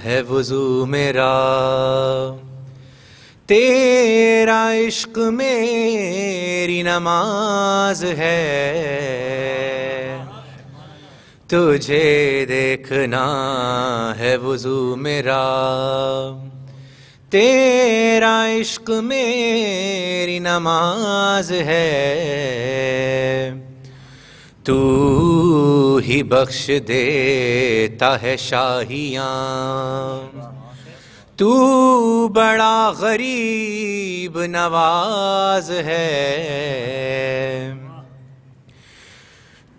ہے وضو میرا، تیرا عشق میری نماز ہے، تجھے دیکھنا ہے وضو میرا، تیرا عشق میری نماز ہے، تو ہی بخش دیتا ہے شاہیاں، تو بڑا غریب نواز ہے،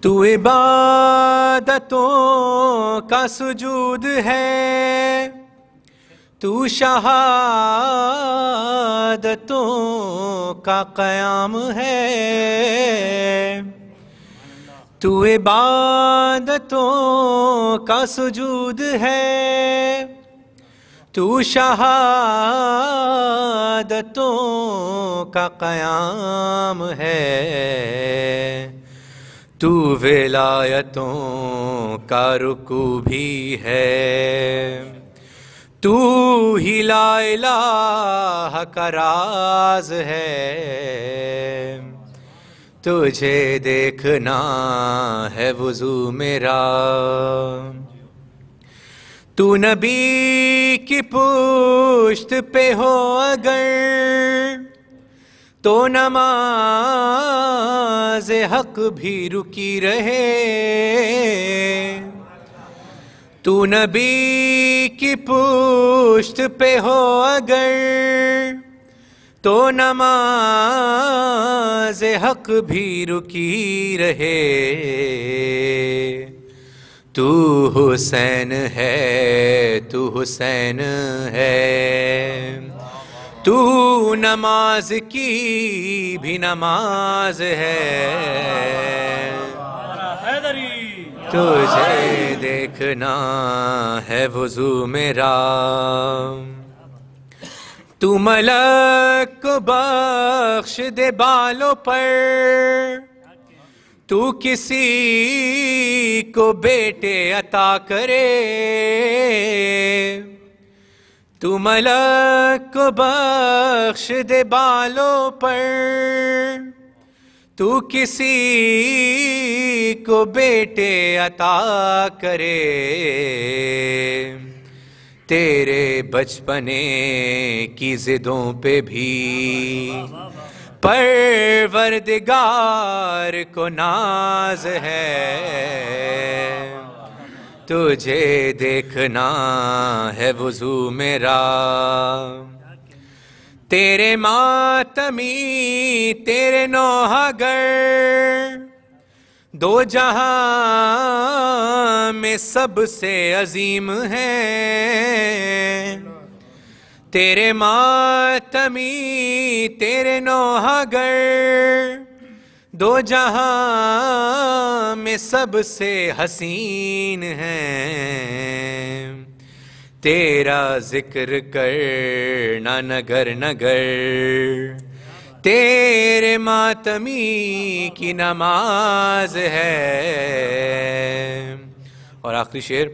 تو عبادتوں کا سجود ہے، تو شہادتوں کا قیام ہے، تو عبادتوں کا سجود ہے، تو شہادتوں کا قیام ہے، تو ولایتوں کا رکوع بھی ہے، تو ہی لا الہ کا راز ہے، تجھے دیکھنا ہے وضو میرا، تو نبی کی پشت پہ ہو اگر تو نماز حق بھی رکی رہے، تو نبی کی پشت پہ ہو اگر تو نماز حق بھی رکی رہے، تو حسین ہے، تو حسین ہے، تو نماز کی بھی نماز ہے، تجھے دیکھنا ہے وضو میرا، تو ملک کو بخش دے بالوں پر، تو کسی کو بیٹے عطا کرے، تو ملک کو بخش دے بالوں پر، تو کسی کو بیٹے عطا کرے، تیرے بچپنے کی ضدوں پہ بھی پروردگار کو ناز ہے، تجھے دیکھنا ہے وضو میرا، تیرے ماتمی تیرے نوحہ گر دو جہاں میں سب سے عظیم ہیں، تیرے ماتمی تیرے نوحہ گر دو جہاں میں سب سے حسین ہیں، تیرا ذکر کرنا نگر نگر تیرے ماتمی کی نماز ہے، اور آخری شعر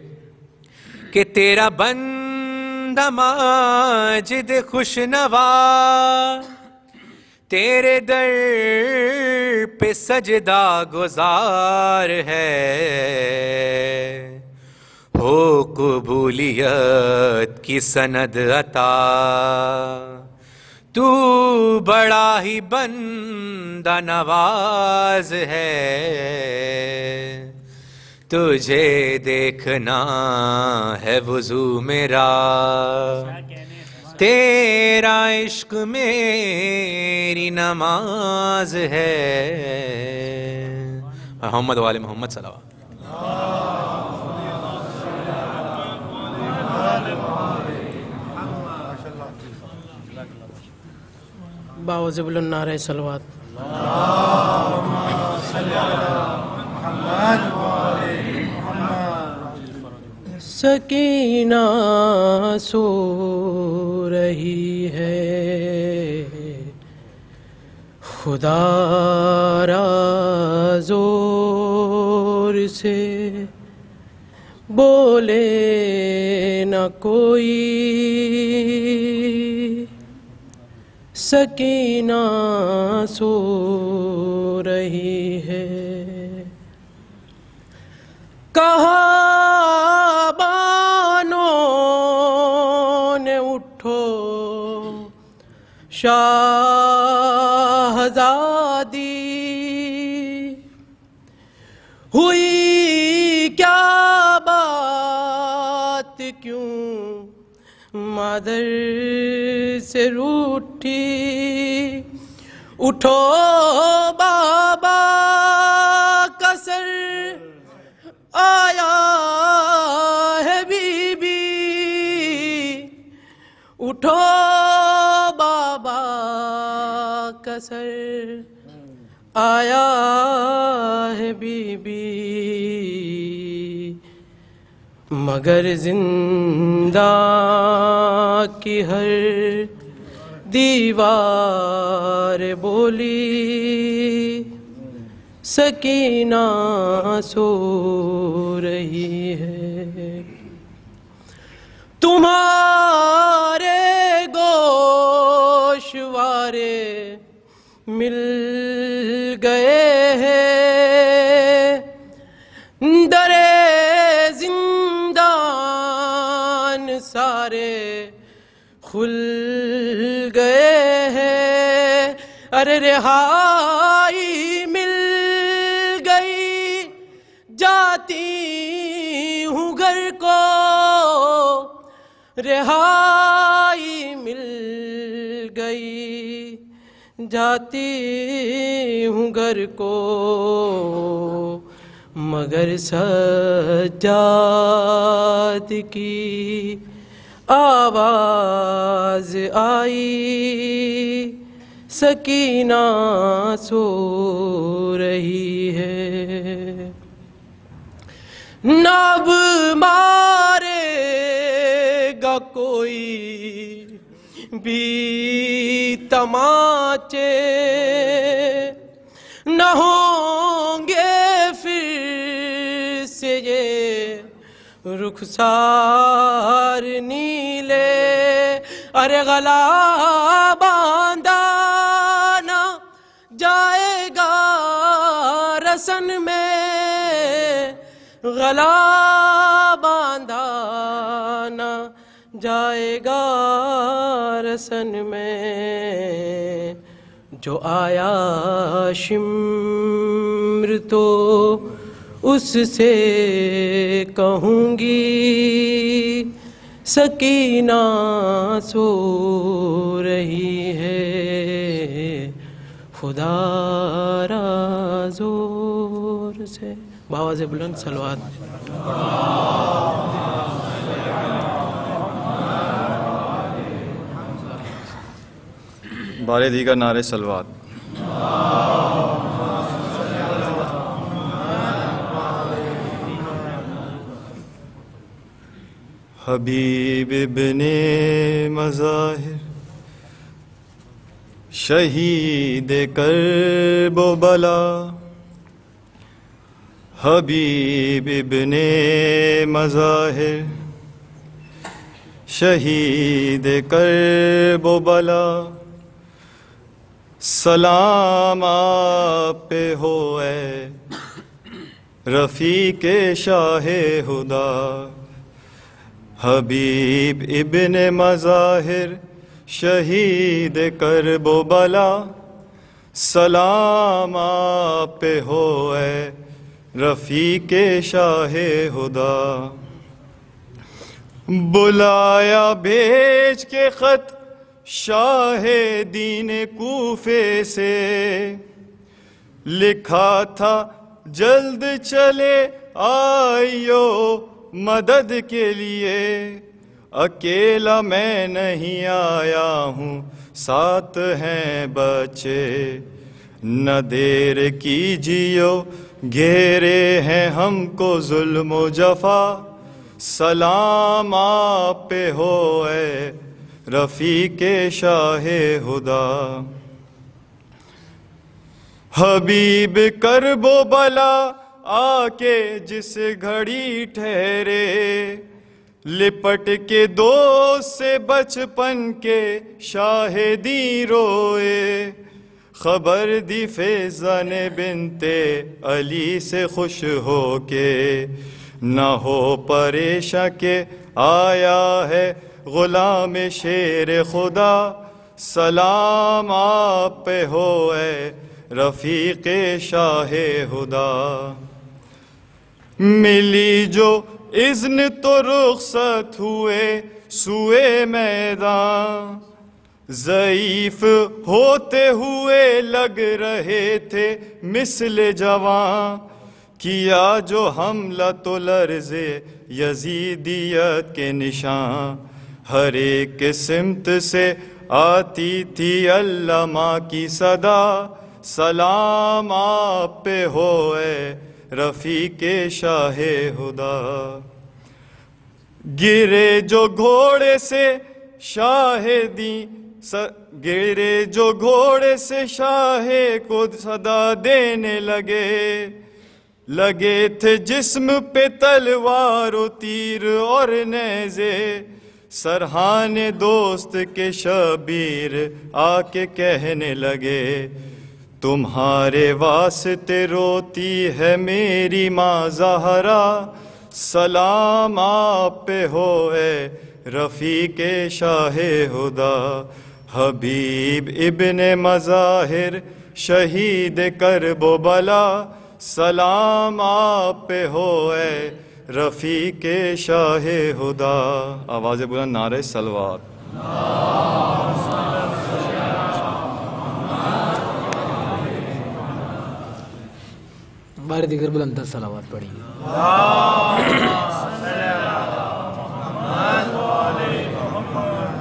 کہ تیرا بندہ ماجد خوشنوا تیرے در پہ سجدہ گزار ہے، ہو قبولیت کی سند عطا تو بڑا ہی بندہ نواز ہے، تجھے دیکھنا ہے وضو میرا، تیرا عشق میری نماز ہے، محمد وآل محمد صلوات۔ باوجب النعرہ صلوات۔ سکینہ سو رہی ہے، خدا را زور سے بولے نہ کوئی سکینہ سو رہی ہے، کہا بانوں نے اٹھو شاہزادی، ہوئی کیا بات کیوں مادر سے روٹھی، اٹھو بابا کا سر آیا ہے بی بی، اٹھو بابا کا سر آیا ہے بی بی، مگر زندہ کی ہر دیوار بولی سکینہ سو رہی ہے، تمہارے گوشوارے مل گئے ہیں، درے زندان سارے کھل گئے ہیں، ارے رہائی مل گئی جاتی ہوں گھر کو، رہائی مل گئی جاتی ہوں گھر کو، مگر سجاد کی آواز آئی سکینہ سو رہی ہے، ناب مارے گا کوئی بھی تماچے، نہ ہوں گے پھر سے یہ رخسار نیلے، ارے گلا باندھا نہ جائے گا رسن میں، گلا باندھا نہ جائے گا رسن میں، جو آیا شمر تو اس سے کہوں گی سکینہ سو رہی ہے، خدا را زور سے بآواز بلند صلوات۔ بارے دیگر نعرے صلوات۔ حبیب ابن مظاہر شہید کرب و بلا، حبیب ابن مظاہر شہید کرب و بلا، سلام آپ پہ ہو اے رفیق شاہ خدا، حبیب ابن مظاہر شہید کرب و بلا، سلام آپ پہ ہو اے رفیق شاہ خدا، بلایا بھیج کے خط شاہ دین کوفے سے، لکھا تھا جلد چلے آئیو مدد کے لیے، اکیلا میں نہیں آیا ہوں ساتھ ہیں بچے، نہ دیر کیجیو گھیرے ہیں ہم کو ظلم و جفا، سلام آپ پہ ہو اے رفیق شاہ خدا، حبیب کرب و بلا آ کے جس گھڑی ٹھہرے، لپٹ کے دوست سے بچپن کے شاہدی روئے، خبر دی فیضان بنتے علی سے خوش ہو کے، نہ ہو پریشاں کہ آیا ہے غلام شیر خدا، سلام آپ پہ ہو اے رفیق شاہ خدا۔ ملی جو اذن تو رخصت ہوئے سوئے میدان، ضعیف ہوتے ہوئے لگ رہے تھے مثل جوان، کیا جو حملہ تو لرز یزیدیت کے نشان، ہر ایک سمت سے آتی تھی علامہ کی صدا، سلام آپ پہ ہو اے رفیق شاہ خدا۔ گرے جو گھوڑے سے گرے جو گھوڑے سے شاہ کو صدا دینے لگے تھے جسم پہ تلوار و تیر اور نیزے، سرحان دوست کے شبیر آ کے کہنے لگے، تمہارے واسطے روتی ہے میری ماں زہرا، سلام آپ پہ ہو اے رفیق شاہ خدا۔ حبیب ابن مظاہر شہید کرب و بلا، سلام آپ پہ ہو اے رفیق شاہ خدا۔ آواز بلند نعرہ صلوات۔ بار دیگر بلندر صلوات پڑھیے۔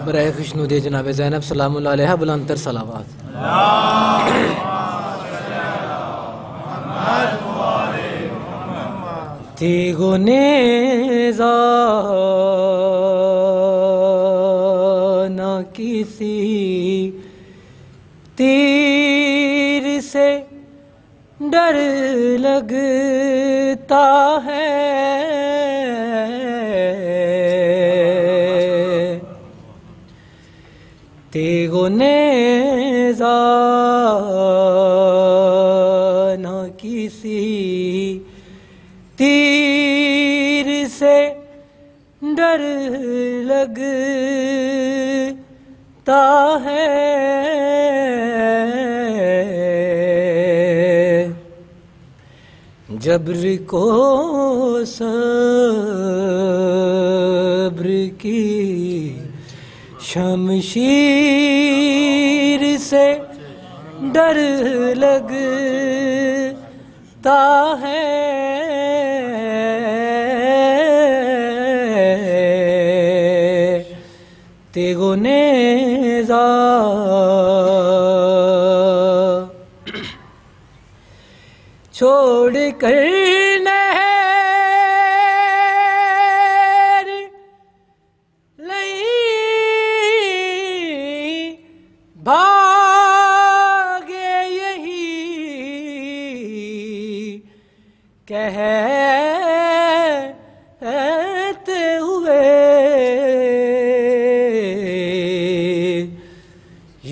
برائے خوشنود جناب زینب سلام اللہ علیہ بلندر صلوات۔ تیغو نیزہ نہ کسی تیر سے ڈر لگتا ہے، تیغو نیزہ نہ کسی تیر سے ڈر لگتا ہے، جبر کو صبر کی شمشیر سے ڈر لگتا ہے، تیغو نیزہ چھوڑ کر نہر لئی بھاگے یہی کہتے ہوئے،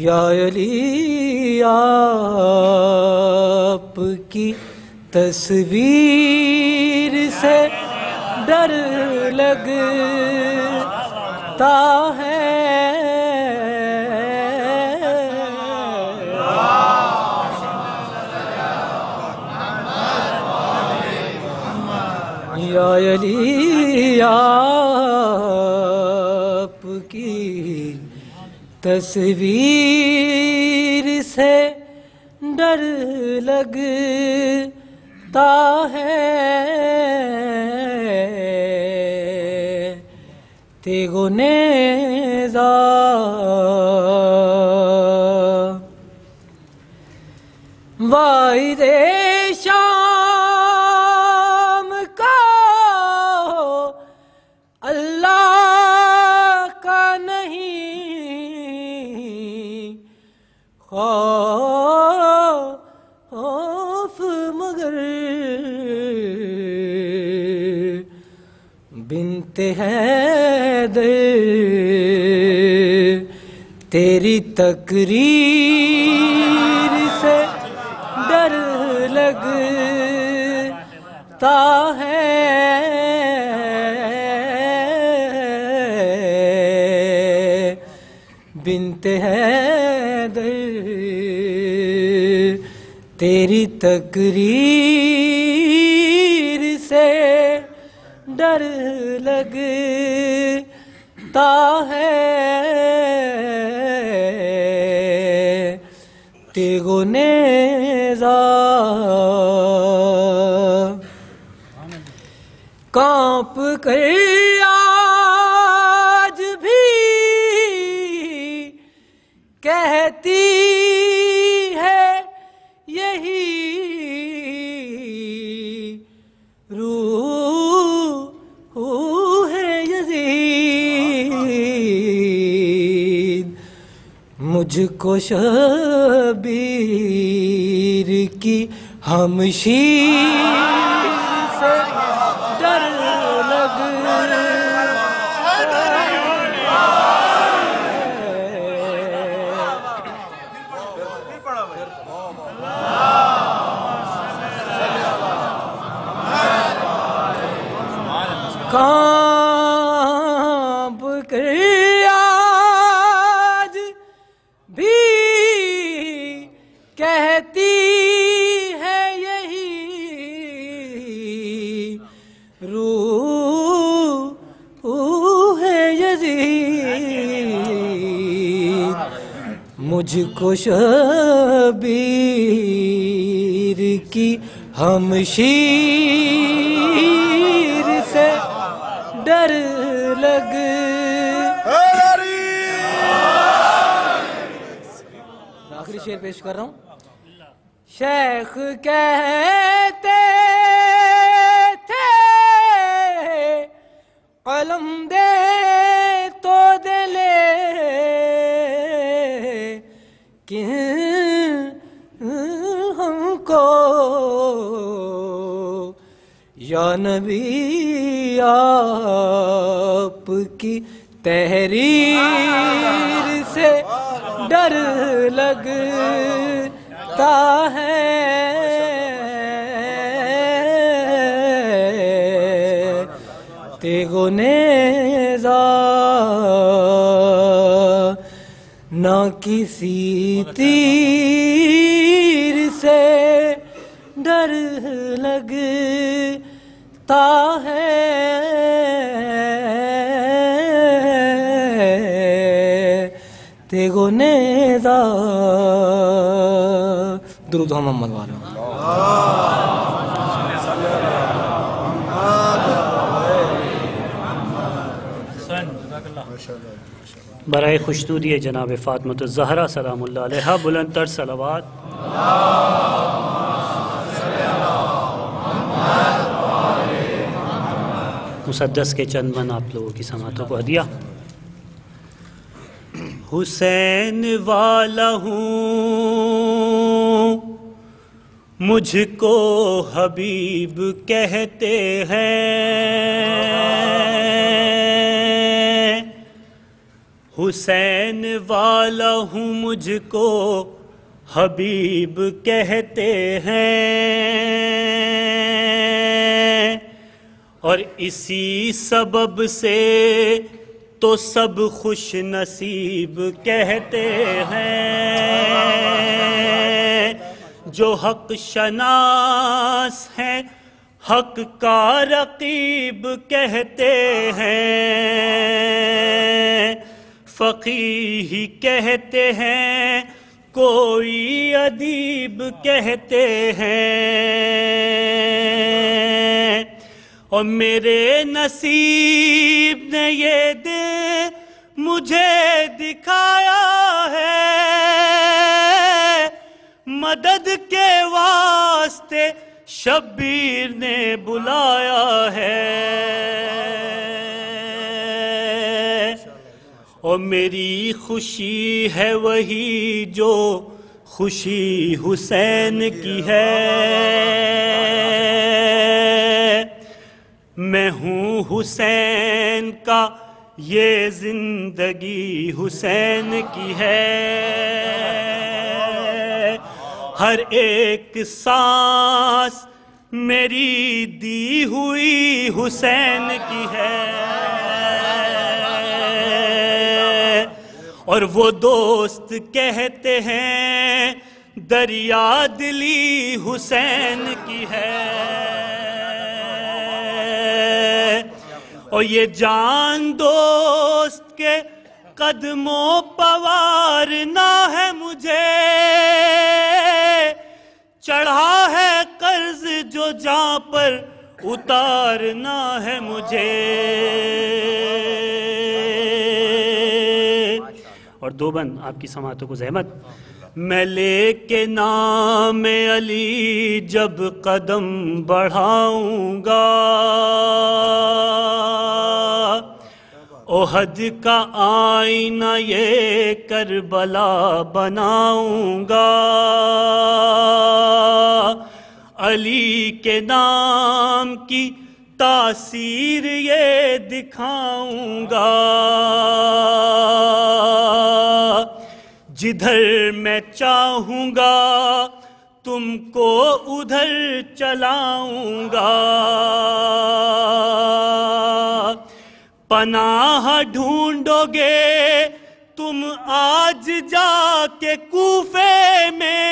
یا علی آپ کی تصویر سے ڈر لگتا ہے، یا علی آپ کی تصویر سے ڈر لگتا ہے، تیغو نیزہ واحد شام کا اللہ کا نہیں خوف مگر بنت ہے مگر تیری تقریر سے ڈر لگتا ہے بنت حیدر تیری تقریر سے ڈر لگتا ہے تیغو نیزہ کانپ کر آج بھی کہتی ہے یہی روح ہے یزید مجھ کو شبیر کی ہمشیر سے ڈر کانپ کر آج بھی کہتی ہے یہی روح ہے یزید مجھ کو شبیر کی ہمشیر سے ڈر آخری شعر پیش کر رہا ہوں شیخ کہتے تھے قلم دے تو دے لے کہ ہم کو یا نبی آپ کی تحریر سے ڈر لگتا ہے تیغو نیزہ نہ کسی تیر سے ڈر لگتا ہے تیغو نیزہ درود محمد والے برائے خوشنودی جناب فاطمۃ الزہرا سلام اللہ علیہا بلند تر صلوات مسدس کے چند من آپ لوگوں کی سماعتوں کو ہدیہ حسین والا ہوں مجھ کو حبیب کہتے ہیں حسین والا ہوں مجھ کو حبیب کہتے ہیں اور اسی سبب سے تو سب خوش نصیب کہتے ہیں جو حق شناس ہیں حق کا رقیب کہتے ہیں فقیہ کہتے ہیں کوئی ادیب کہتے ہیں اور میرے نصیب نے یہ دن مجھے دکھایا ہے مدد کے واسطے شبیر نے بلایا ہے اور میری خوشی ہے وہی جو خوشی حسین کی ہے میں ہوں حسین کا یہ زندگی حسین کی ہے، ہر ایک سانس میری دی ہوئی حسین کی ہے، اور وہ دوست کہتے ہیں دریا دلی حسین کی ہے، اور یہ جان دوست کے قدموں پوارنا ہے مجھے، چڑھا ہے قرض جو جاں پر اتارنا ہے مجھے۔ اور دو بند آپ کی سماعتوں کو زحمت۔ میں لے کے نام علی جب قدم بڑھاؤں گا، احد کا آئینہ یہ کربلا بناؤں گا، علی کے نام کی تاثیر یہ دکھاؤں گا، جدھر میں چاہوں گا تم کو ادھر چلاؤں گا، پناہ ڈھونڈو گے تم آج جا کے کوفے میں،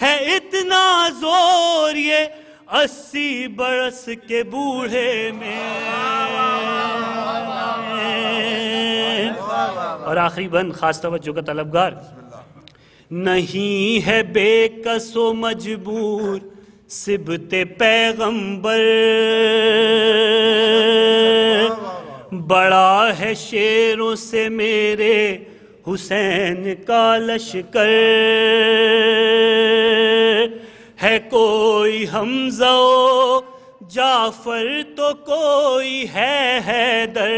ہے اتنا زور یہ 80 برس کے بوڑھے میں۔ اور آخری بند خاص توجہ کا طلبگار۔ نہیں ہے بے کس و مجبور سبت پیغمبر، بڑا ہے شیروں سے میرے حسین کا لشکر، ہے کوئی حمزہ و جعفر تو کوئی ہے حیدر،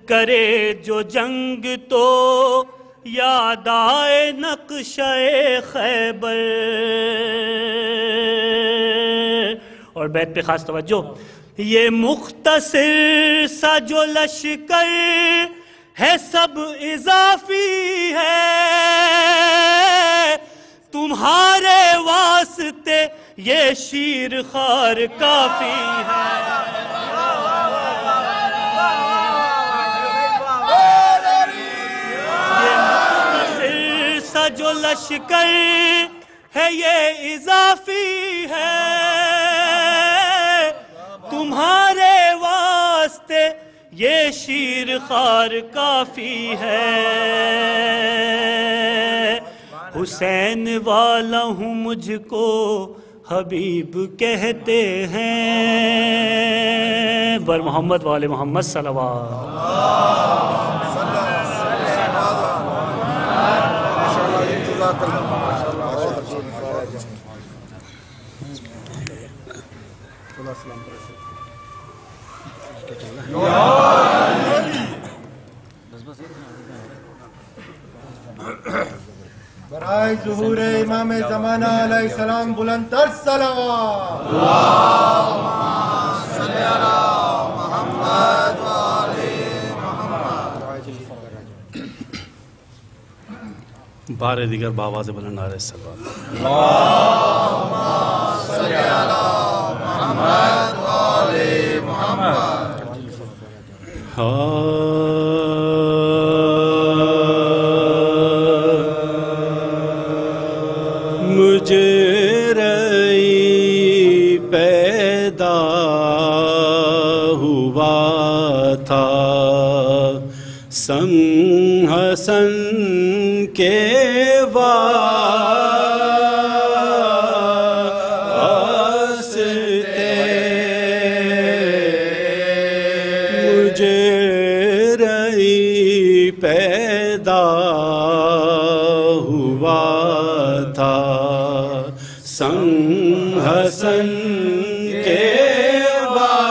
کرے جو جنگ تو یاد آئے نقشہ خیبر۔ اور بیت پہ خاص توجہ۔ یہ مختصر سا جو لشکر ہے سب اضافی ہے، تمہارے واسطے یہ شیر خوار کافی ہے۔ جو لشکر ہے یہ اضافی ہے، تمہارے واسطے یہ شیر خوار کافی ہے، حسین والا ہوں مجھ کو حبیب کہتے ہیں، بر محمد والے محمد صلوات۔ برائے ظہور امام زمانہ علیہ السلام بلند تر صلوات۔ اللہم صلی علی محمد وآل محمد۔ بار دیگر بآواز بلند نعرہ صلوات۔ اللہم صلی علی محمد وآل محمد۔ مجھے رئی پیدا ہوا تھا سنگ حسن کے پیدا ہوا تھا سنگ حسن کے واسطے،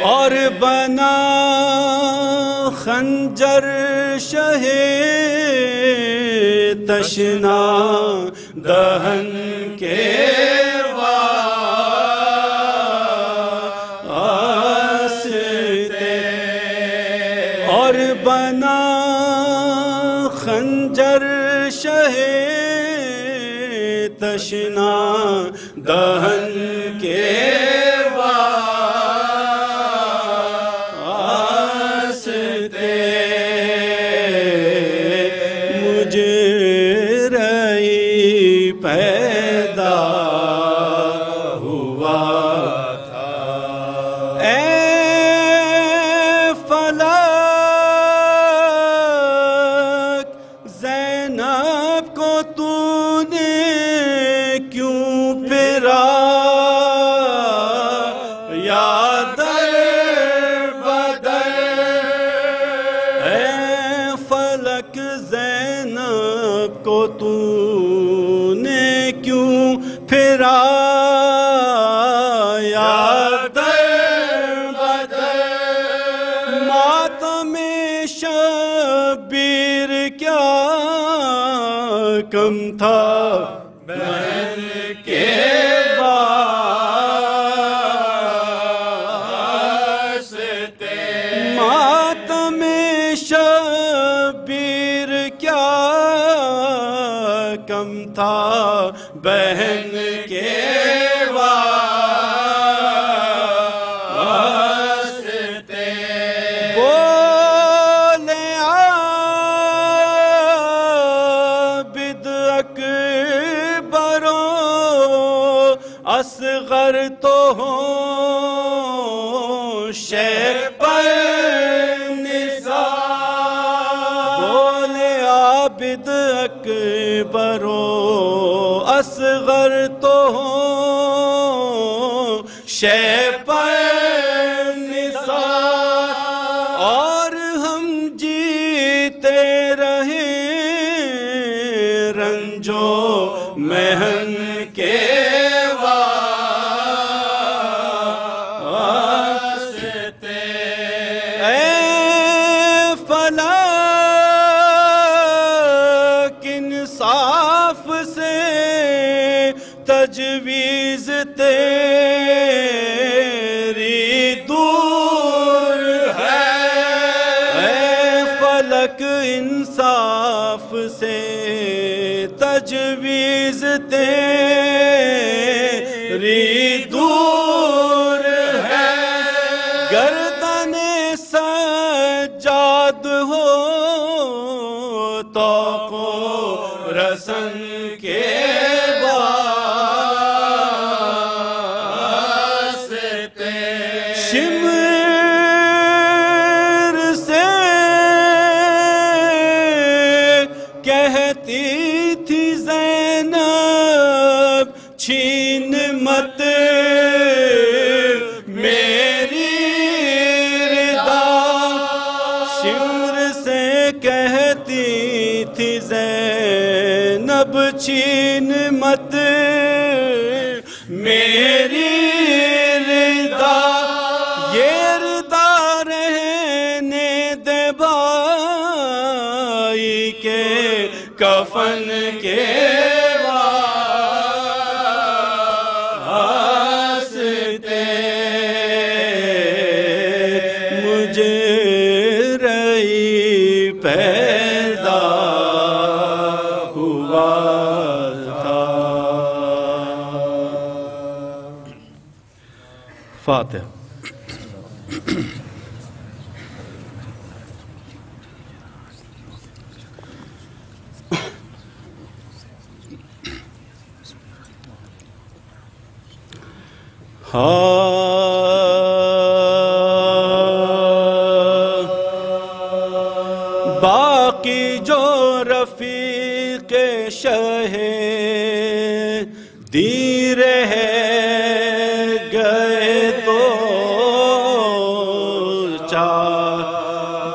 اور بنا خنجر شہ تشنا دہن کے واسطے، اور بنا خنجر شہ تشنا دہن کے واسطے، مجھے رئی پیدا ہوا تھا، اے فلک زینب کو تو نے کیوں پھرا یا در بدر، اے فلک زینب کو تو نے کیوں پھرا یا در بدر، ماتم شبیر کیا کم تھا بہن کے واسطے، ماتم شبیر کیا کم تھا بہن کے واسطے، بولے عابد اکبر اصغر تو ہوں شیخ پر نثار، بولے عابد اکبر اصغر تو ہوں شیخ پر نثار، اور ہم جیتے رہے رنجو محن کے واسطے، اے فلک انصاف سے تجویز تیری دور ہے، اے فلک انصاف سے تجویز تیری دور ہے، گردن سجاد ہو طوق و رسن کے واسطے، شمر سے کہتی تھی زینب چھین مت میری ردا، شمر سے کہتی تھی زینب چھین مت میری ردا، یہ ردا رہنے دے بھائی کے کفن کے واسطے، مجھے رئی پیدا ہوا تھا۔ فاتح۔ باقی جو رفیق شہ دیر ہے گئے تو چار،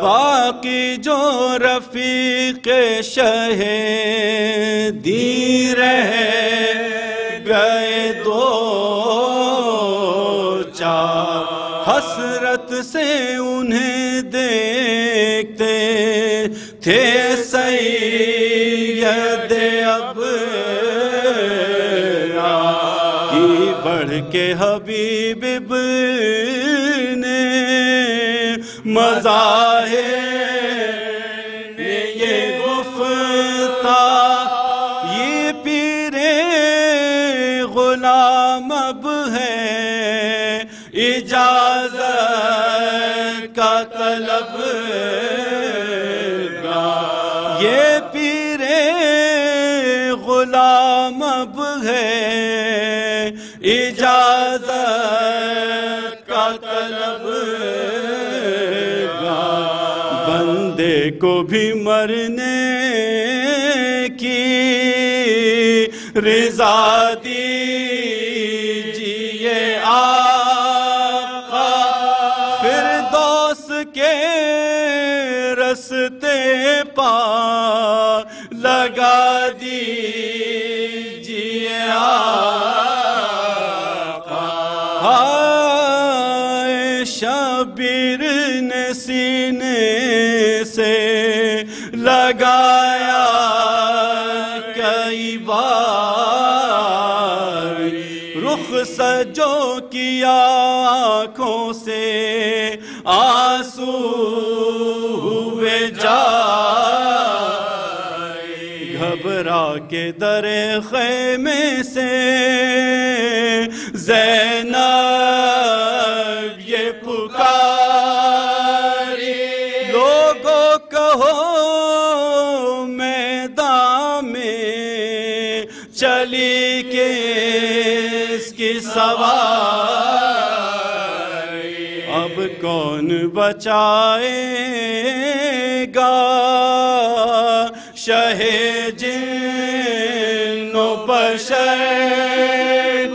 باقی جو رفیق شہ دیر ہے گئے دو چار، حسرت سے انہیں دیکھتے تھے سید بڑھ کے حبیب ابن مظاہر نے یہ گفتا یہ پیر غلام اب ہے اجازت کا طلب یہ پیر غلام اب ہے اجازت کا طلب بندے کو بھی مرنے کی رضا دیجیے آقا فردوس کے رستے پا لگا دیجیے آقا شبیر نے سینے سے لگایا کئی بار رخ سجو کیا آنکھوں سے آنسو ہوئے جائے گھبرا کے در خیمے سے زینب یہ پکاری لوگوں کہو میدان میں چلی کس کی سواری اب کون بچائے گا شہ جن و بشر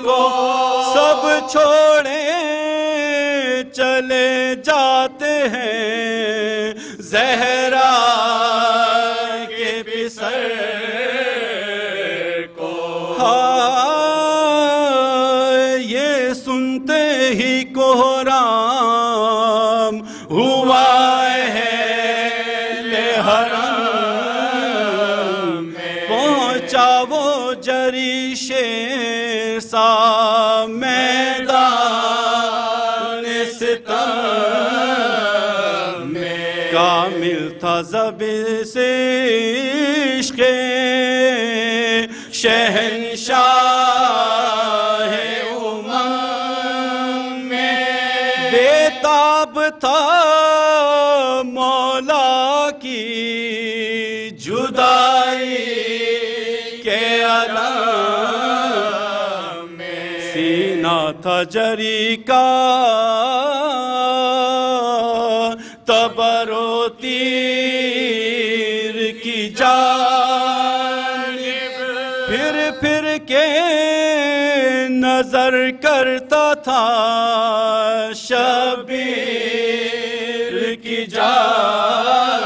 کو سب چھوڑے چلے جاتے ہیں زہرا کے پسر کو یہ سنتے ہی کوہرام ہوا ہے حرم پہنچا وہ جریش سا میدان ستم میں کامل تھا ذبح سے عشق شہنشاہ امم میں بےتاب تھا مولا کی جدائی کے علم میں سینہ تھا جری کا تبر و تیر کی جانب پھر کے نظر کرتا تھا شبیر کی جانب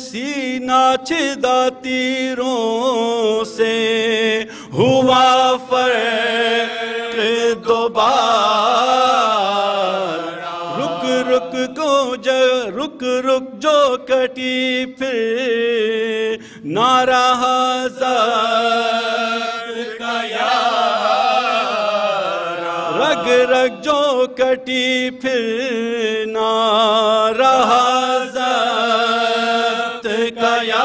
سینہ چھدا تیروں سے ہوا فرق دوبار رک جو کٹی پھر نہ رہا زخم کا یار رگ جو کٹی پھر نہ رہا زخم کا یار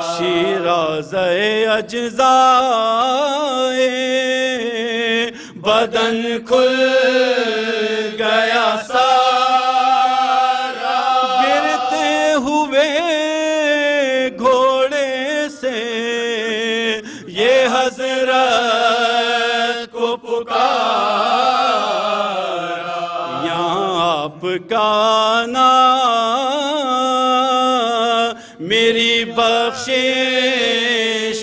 شیراز اجزائے بدن کھل گیا سارا گرتے ہوئے گھوڑے سے یہ حضرت کو پکارا یہاں آپ کا نام میری بخشش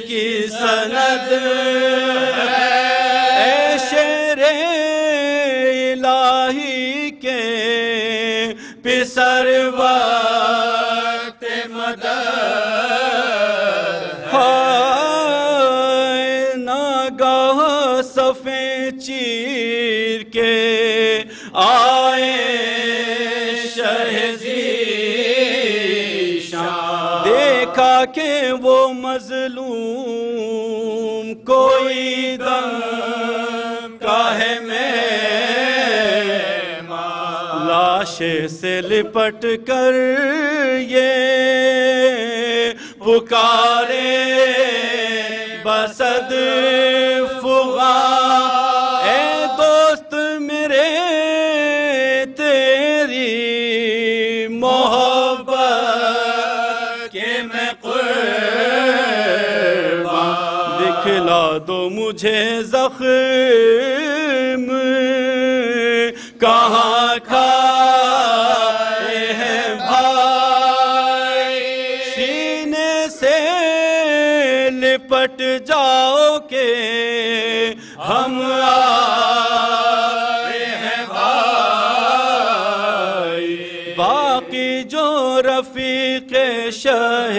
کی سند پسر وقت مدد ناگاہ صفیں چیر کے آئے شہزیشاں دیکھا تاکہ وہ مظلوم کوئی دم کاہے میں لاشے سے لپٹ کر یہ پکارے بصد فغاں اے دوست میرے تیری محبت کے میں قربان دکھلا دو مجھے زخم کہاں کھائے ہیں بھائی سینے سے لپٹ جاؤ کہ ہم آئے ہیں بھائی باقی جو رفیق شہ